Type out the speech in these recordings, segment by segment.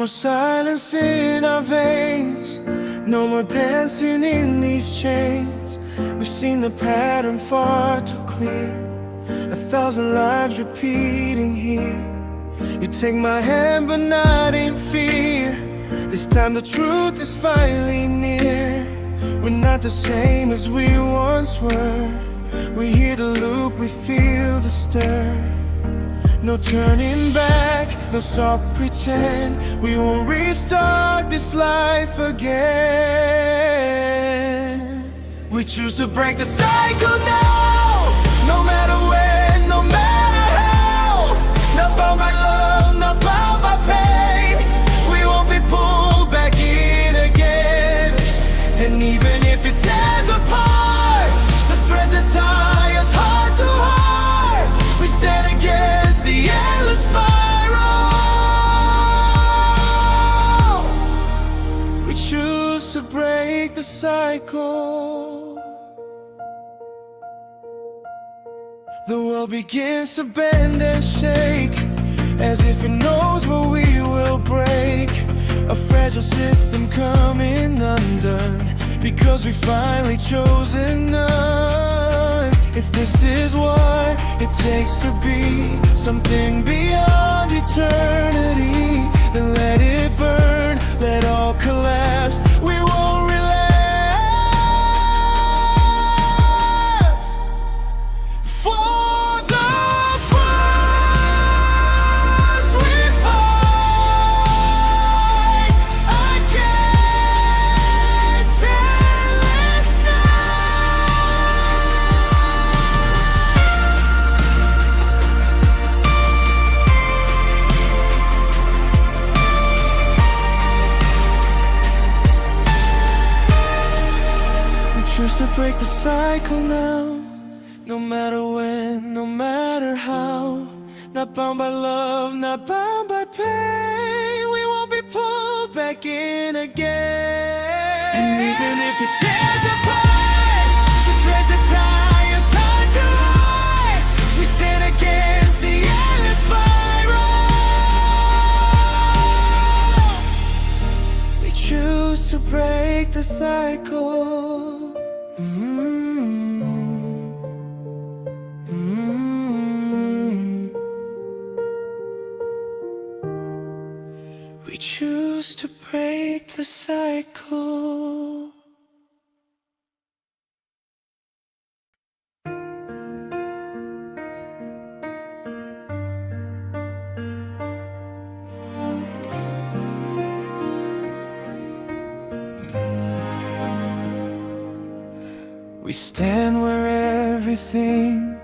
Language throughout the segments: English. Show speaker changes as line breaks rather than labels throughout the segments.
silence in our veins, no more dancing in these chains. We've seen the pattern far too clear, 1,000 lives repeating here. You take my hand but not in fear. This time the truth is finally near. We're not the same as we once were. We hear the loop, we feel the stir. No turning back, no soft pretend. We won't restart this life again. We choose to break the cycle now, no matter when, no matter how. Not bound by love, not bound by pain. We won't be pulled back in again. And even if it tears apart, the threads that tie us heart to heart, we stand against the endless spiral. We choose to break the cycle. The world begins to bend and shake, as if it knows where we will break. A fragile system coming undone, because we finally chosen none. If this is what it takes to be something beyond eternity, then let it burn, let all collapse. We won't relapse. For the first we fight against endless choose to break the cycle now, no matter when, no matter how. Not bound by love, not bound by pain. We won't be pulled back in again. And even if it tears apart, the threads that tie us heart to heart, we stand against the endless spiral. We choose to break the cycle. We choose to break the cycle. We stand where everything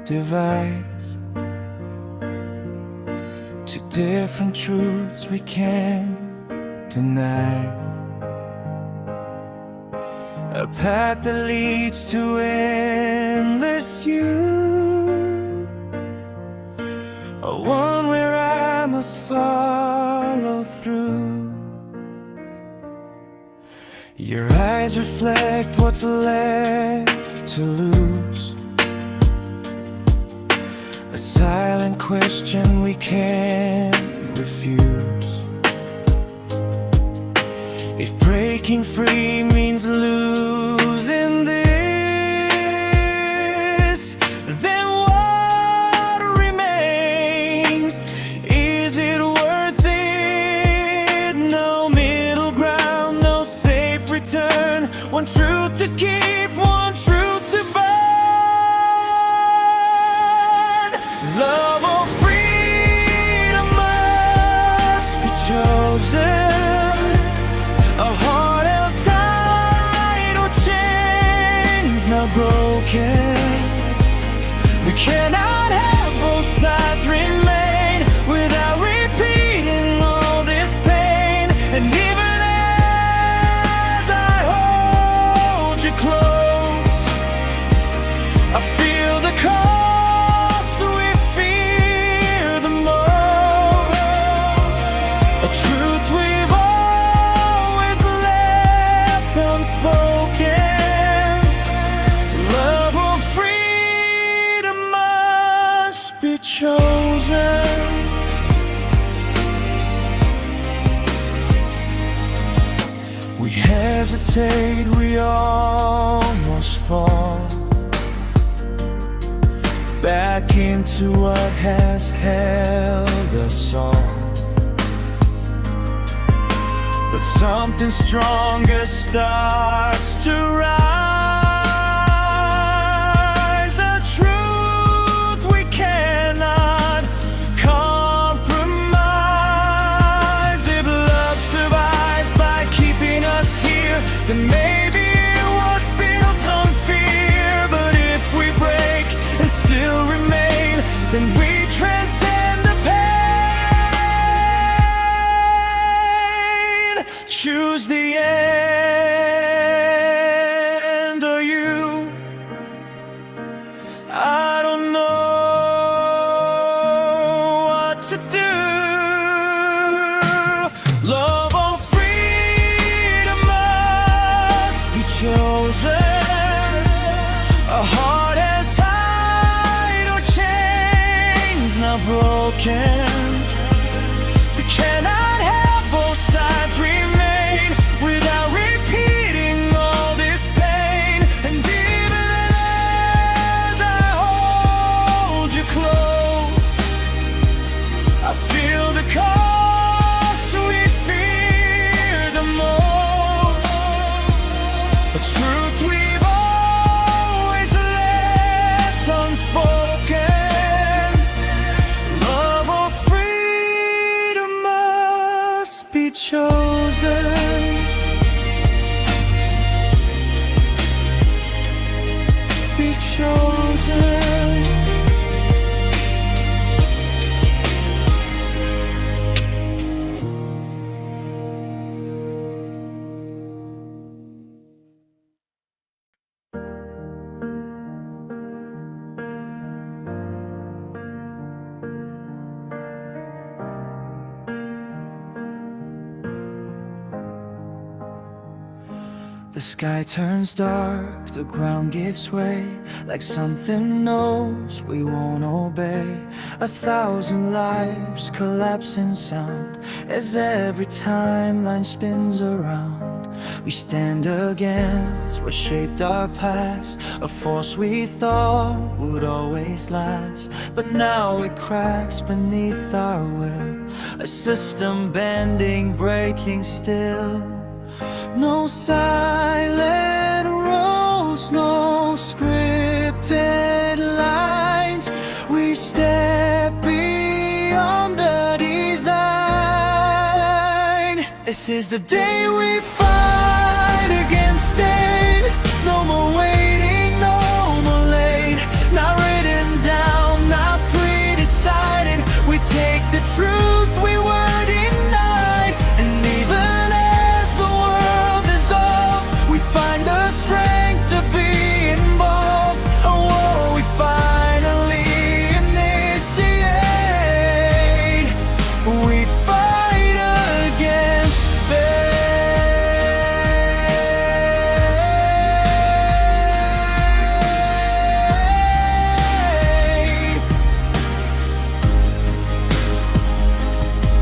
divides. Two different truths we can't deny. A path that leads to endless you, a one where I must follow through. Your eyes reflect what's left to lose, a silent question we can't refuse. If breaking free means losing this, then what remains? Is it worth it? No middle ground, no safe return. One truth to keep, one truth to burn. Love or freedom must be chosen. A heart held tight or chains not broken. We cannot have both sides remain without repeating all this pain. And even as I hold you close, We hesitate, we almost fall back into what has held us all. But something stronger starts to rise. The truth we cannot compromise. If love survives by keeping us here, then maybe it was built on fear. But if we break and still remain, then we transcend the pain. Choose the end or you. I don't know what to do. Love or freedom must be chosen. A heart held tight or chains not broken. We cannot have both sides remain without repeating all this pain. And even as I hold you close, I feel the cost we fear the most. A truth we've always left unspoken. Love or freedom must be chosen. Be chosen. The sky turns dark, the ground gives way, like something knows we won't obey. 1,000 lives collapse in sound as every timeline spins around. We stand against what shaped our past, a force we thought would always last. But now it cracks beneath our will, a system bending, breaking still. No silent roles, no scripted lines. We step beyond the design. This is the day we fight against it. No more waiting, no more late. Not written down, not pre-decided. We take the truth we were denied. And even as the world dissolves, we find the strength to be involved. A war we finally initiate. We fight against fate.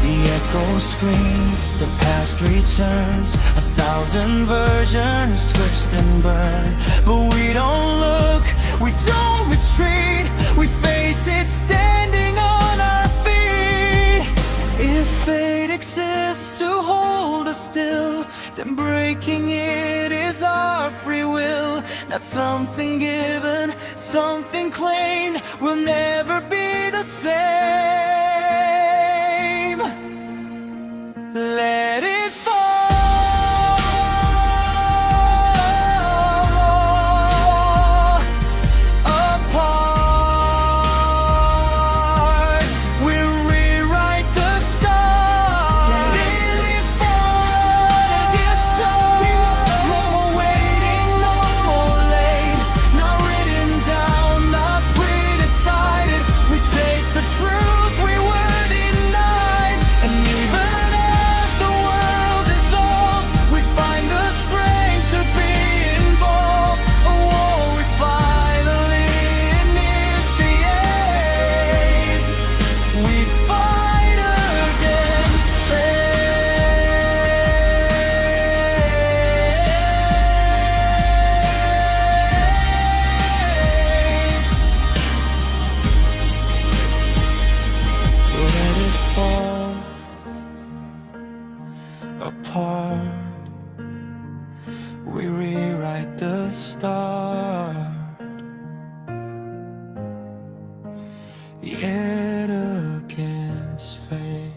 The echoes scream, the past returns. 1,000 versions twist and burn. But we don't look, we don't retreat. We face it standing on our feet. If fate exists to hold us still, then breaking it is our free will. Not something given, something claimed. We'll never be the same. Let it fall apart. We'll rewrite the start. Let it fall against us. No more waiting, no more late. Not written down, not pre-decided. We take the truth we the start, yet against fate.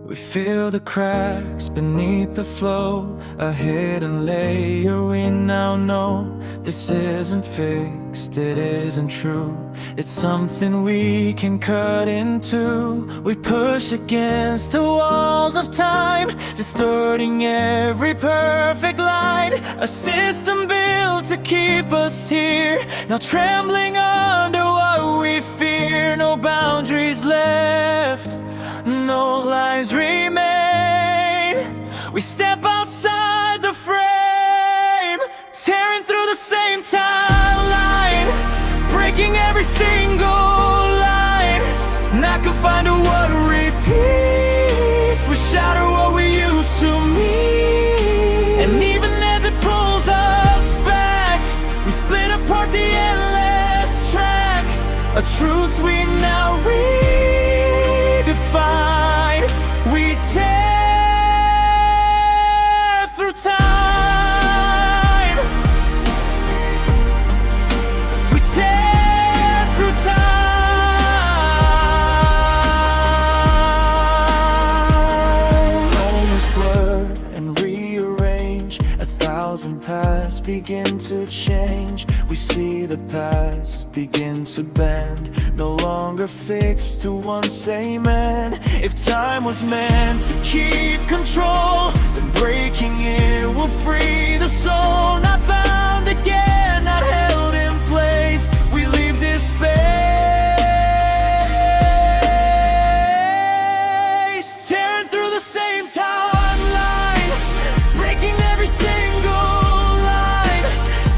We feel the cracks beneath the flow, a hidden layer we now know. This isn't fixed, it isn't true. It's something we can cut into. We push against the walls of time, distorting every perfect line. A system built to keep us here, now trembling under what we fear. No boundaries left, no lines remain. We step outside the frame, tearing through the same timeline, breaking every single line. Not confined to what repeats, we shatter what we used to mean. And even as it pulls us back, we split apart the endless track. A truth we now redefine. We tear through time. We tear through time. Moments blur and rearrange. 1,000 paths begin to change. We see the past begin to bend, no longer fixed to one same end. If time was meant to keep control, then breaking it will free the soul. Not bound again, not held in place. We leave this space, tearing through the same timeline, breaking every single line.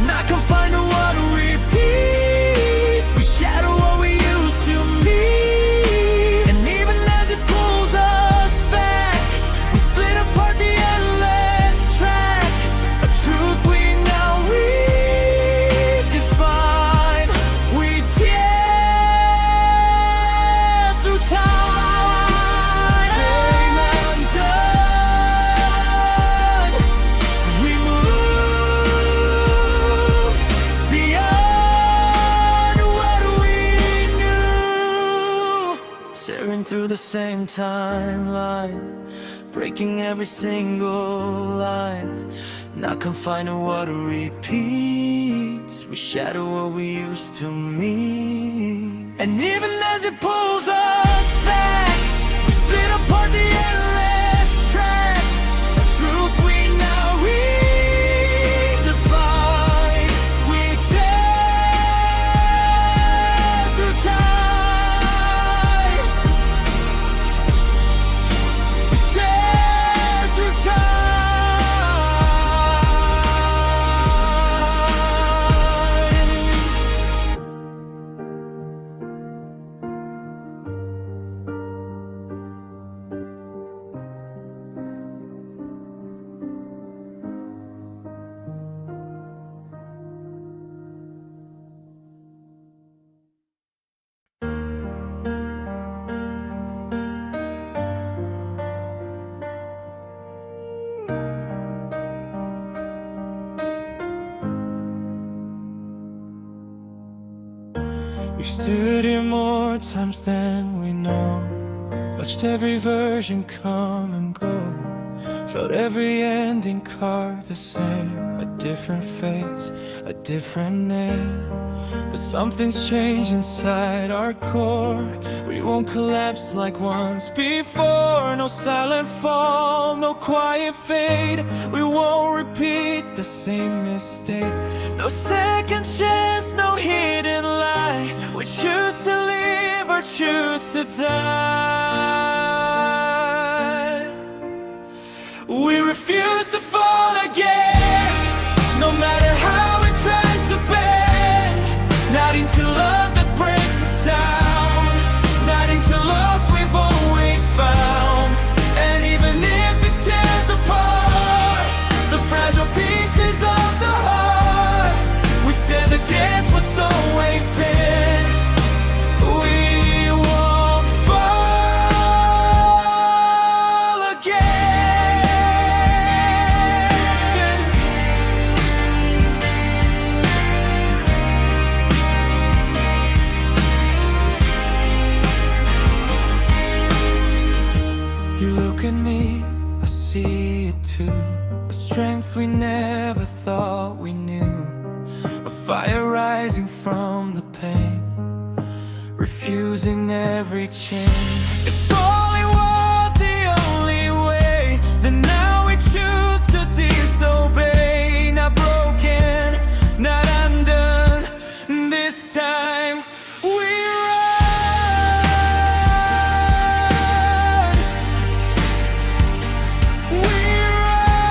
Not confined to what repeats, we shatter what we used to mean. And even as it pulls us back, we split apart the endless track. A truth we now redefine. We tear through time. Same and done. We move beyond what we knew, tearing through the same timeline, breaking every single line. Not confined to what repeats, we shatter what we used to mean. And even as it pulls us back, we split apart the endless track. A truth we now redefine. We tear through time. We tear through time. We've stood here more times than we know, watched every version come and go, felt every ending card the same. A different face, a different name. But something's changed inside our core. We won't collapse like once before. No silent fall, no quiet fade. We won't repeat the same mistake. No second chance, no hidden lie. We choose to live or choose to die. We refuse to fall again, no matter how it tries to bend. Not into love that breaks us down, not into loss we've always found. And even if it tears apart the fragile pieces of to a strength we never thought we knew, a fire rising from the pain, refusing every change. If falling was the only way, then now we choose to disobey. Not broken, not undone, this time we run. We run.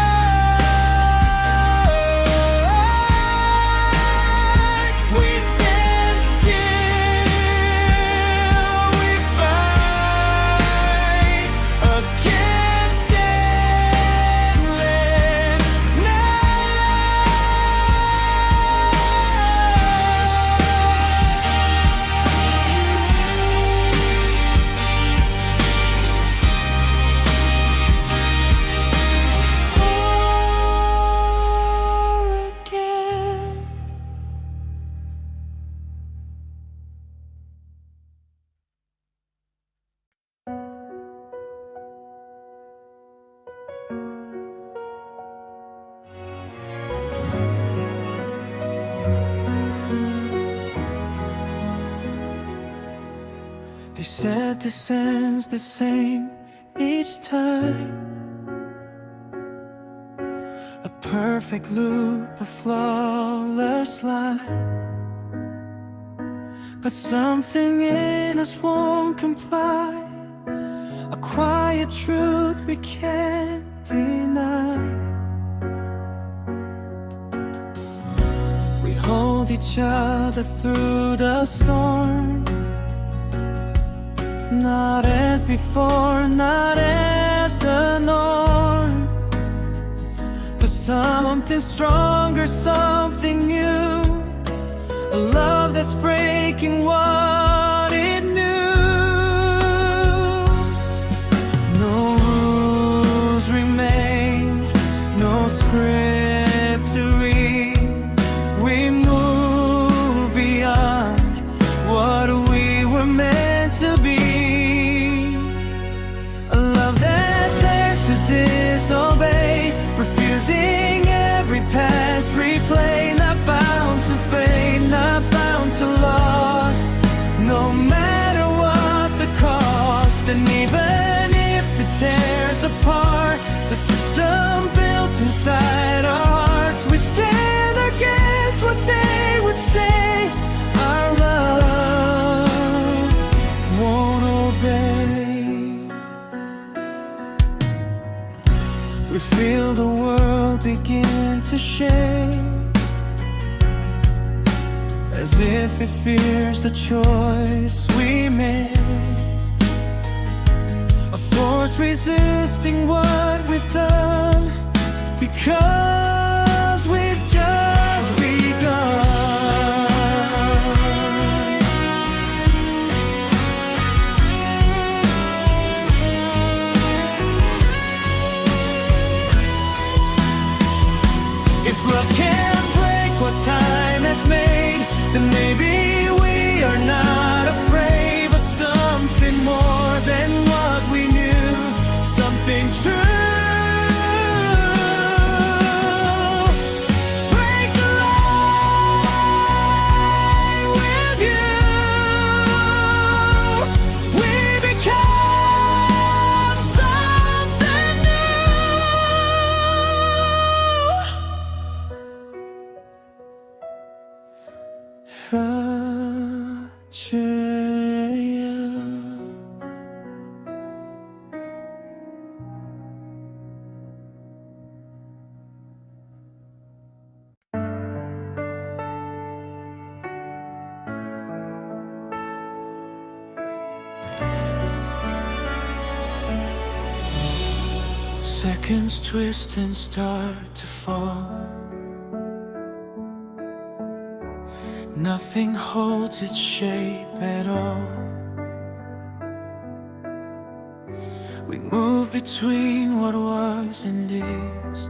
We stand still. We fight against endless again. They said this ends the same each time, a perfect loop, a flawless line. But something in us won't comply, a quiet truth we can't deny. We hold each other through the storm, not as before, not as the norm, but something stronger, something new, a love that's breaking what it knew. No rules remain, no script to read. We move beyond what we were meant to be. A love that dares to disobey, refusing every past replay. Not bound to fate, not bound to loss, no matter what the cost. And even if it tears apart the system built inside our hearts, we stand against what they would say. Our love won't obey. We feel the world begin to shake, as if it fears the choice we made, a force resisting what we've done, because we've just begun. If love can't break what time has made, then maybe we are not afraid. But something more than what we knew, something true. Break the line with you. We become something Seconds twist and start to fall. Nothing holds its shape at all. We move between what was and is,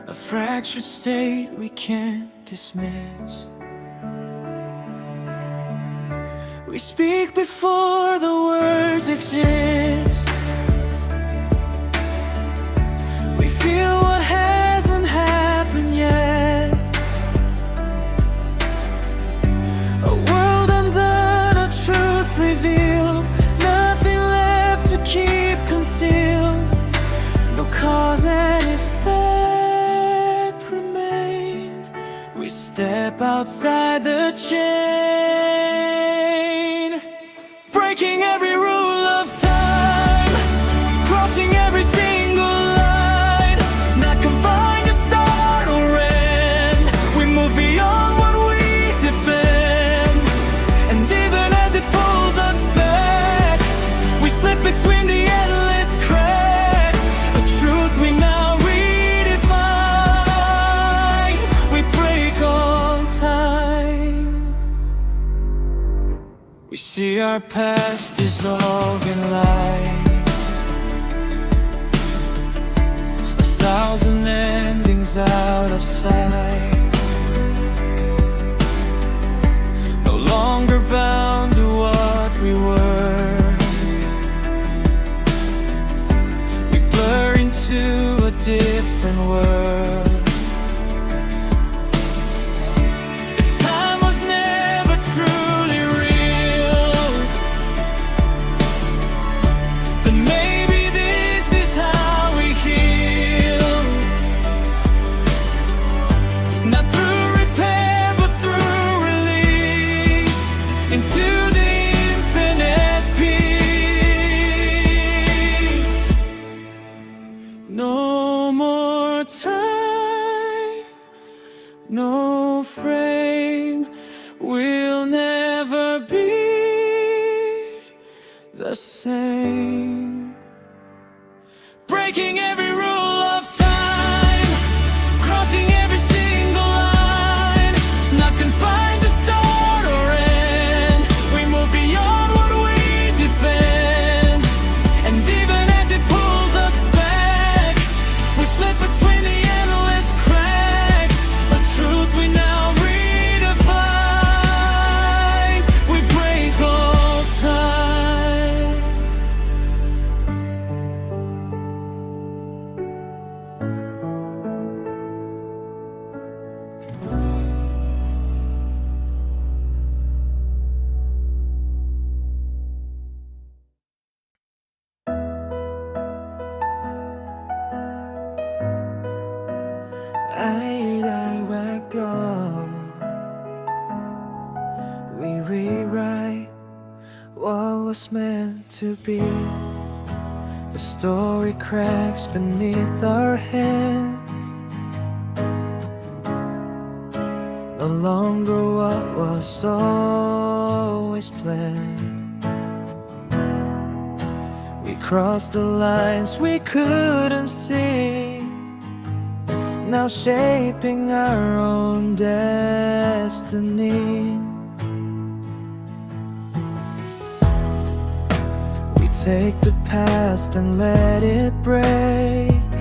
a fractured state we can't dismiss. We speak before the words exist, outside the chain, breaking every rule of time, crossing every single line, not confined to start or end. We move beyond what we defend, and even as it pulls us back, we slip between the endless cracks, a truth we now redefine. We break on time. We see our past dissolve in light, 1,000 endings out of sight, no longer bound to what we were. We blur into a different world. If time was never truly real, then maybe this is how we heal. Not through repair, but through release into the infinite peace. No more time, no frame, we'll never be the same. Breaking every rule of time, crossing every single line, not confined to start or end. We move beyond what we defend, and even as it pulls us back, we slip between the endless cracks, a truth we now redefine. We break all time. I let go. We rewrite what was meant to be. The story cracks beneath our hands, no longer what was always planned. We crossed the lines we couldn't see, now shaping our own destiny. We take the past and let it break,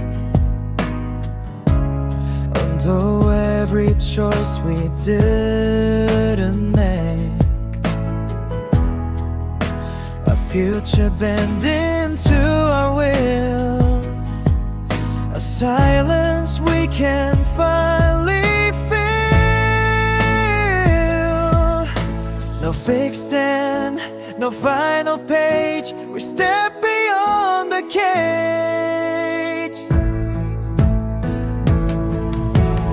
undo every choice we didn't make. A future bend into our will, a silence we can finally feel. No fixed end, no final page, we step beyond the cage.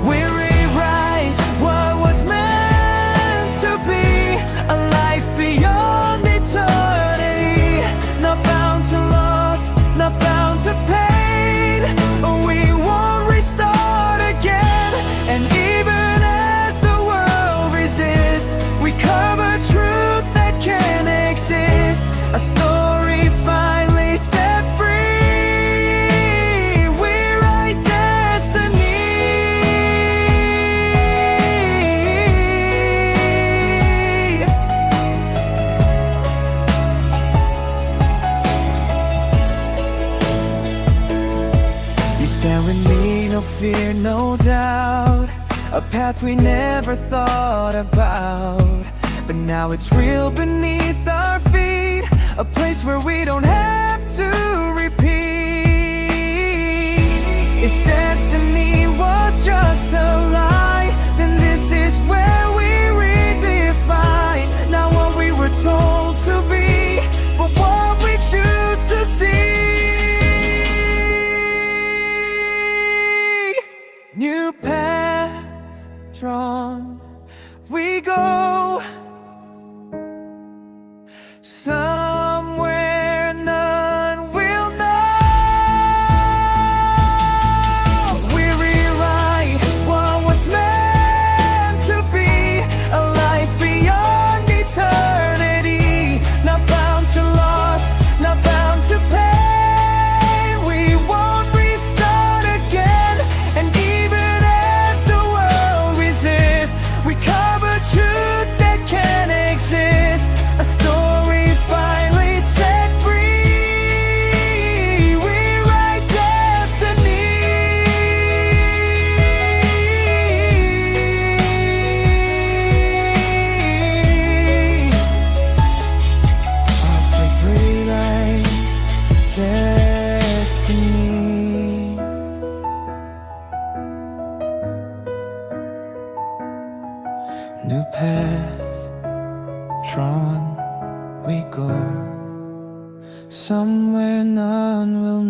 We rewrite what was meant to be, a life beyond eternity, not bound to loss, not bound to pain. We won't restart again, and even as the world resists, we cover truth that can exist. A story finally set free. We write destiny. You stand with me, no fear, no doubt. A path we never thought about, but now it's real beneath our feet. A place where we don't have to repeat. If destiny was just a lie, then this is where we redefine not what we were told to be, but what we choose to see. New path drawn,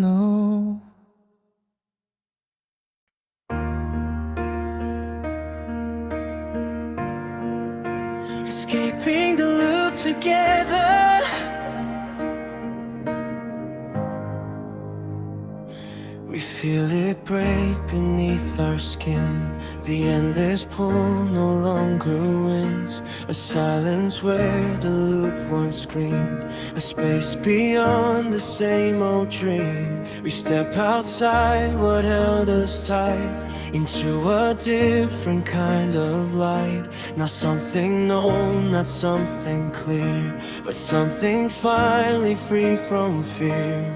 know. Escaping the loop together. We feel it break beneath our skin. The endless pull no longer wins. A silence where the loop once screamed. A space beyond the same old dream. We step outside what held us tight, into a different kind of light. Not something known, not something clear, but something finally free from fear.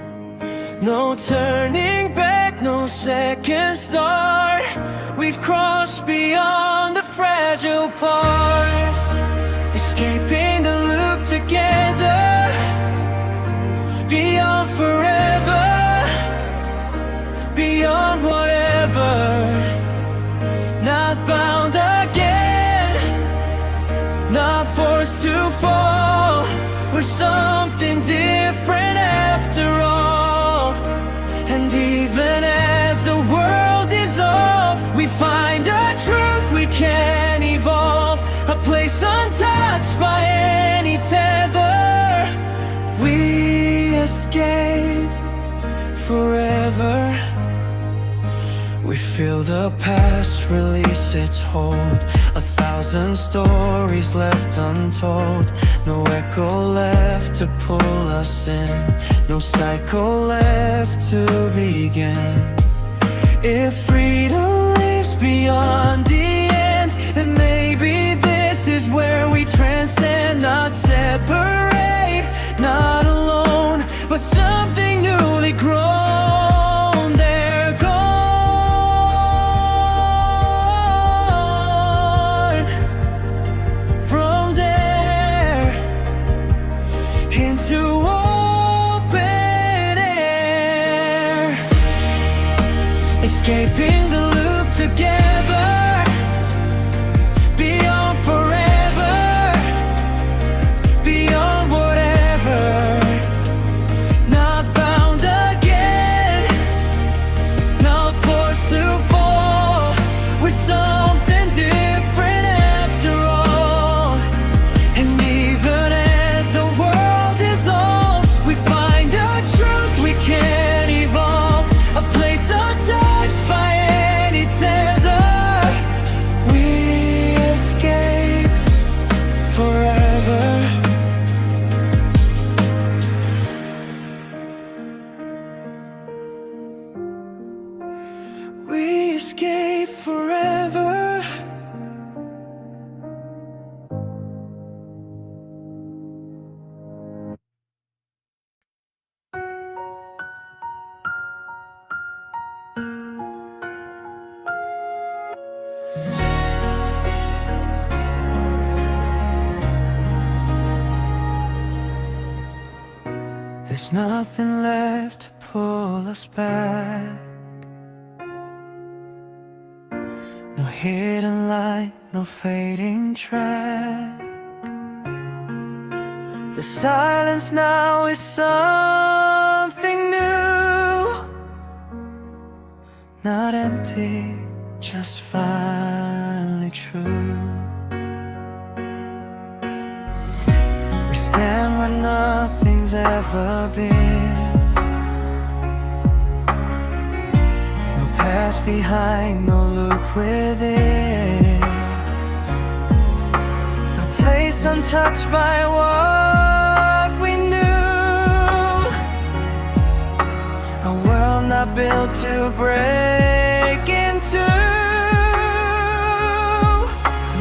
No turning back, no second start. We've crossed beyond the fragile part. Escaping the loop together. Beyond forever. Beyond whatever. Not bound again. Not forced to fall. We're something different after all. And even as the world dissolves, we find a truth we can evolve. A place untouched by any tether. We escape forever. We feel the past release its hold. 1,000 stories left untold. No echo left to pull us in. No cycle left to begin. If freedom lives beyond the end, then maybe this is where we transcend. Not separate, not alone, but something newly grown. They're gone. From there into open air. Escaping the loop together. Beyond forever. Beyond whatever. Not bound again. Not forced to fall. We're something different after all. And even as the world dissolves, we find a truth we can evolve. A place untouched by any tether. We escape forever. We escape forever. There's nothing left to pull us back. No hidden light, no fading track. The silence now is something new. Not empty, just finally true. We stand where nothing's ever been. No past behind, no loop within. A place untouched by what we knew. A world not built to break into.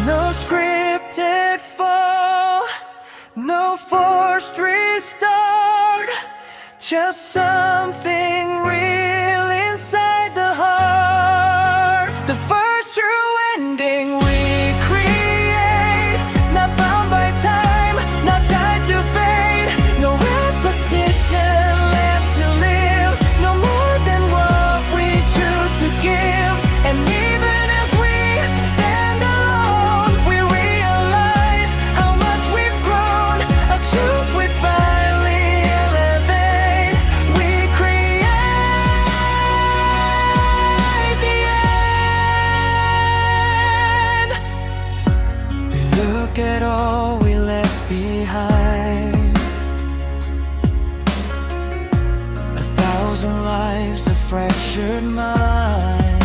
No scripted fall, no forced restart. Just something real inside the heart. The first true ending we create. Not bound by time, not tied to fate. No repetition left to live. No more than what we choose to give. And even as we stand alone, we realize how much we've grown. A truth we finally elevate. We create
leaves a fractured mind,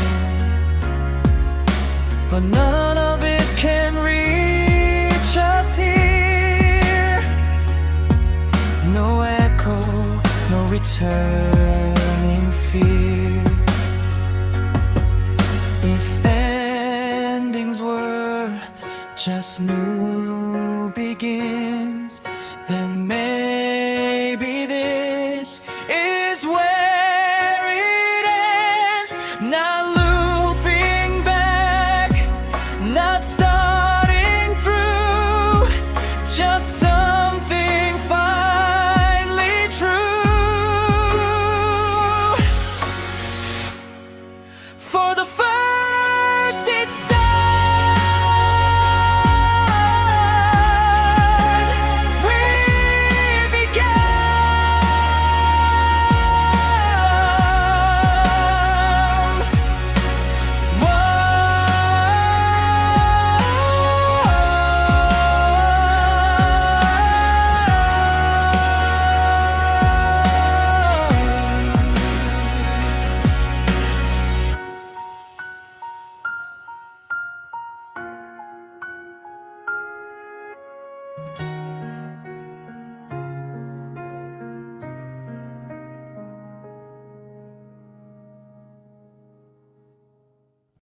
but none of it can reach us here. No echo, no return.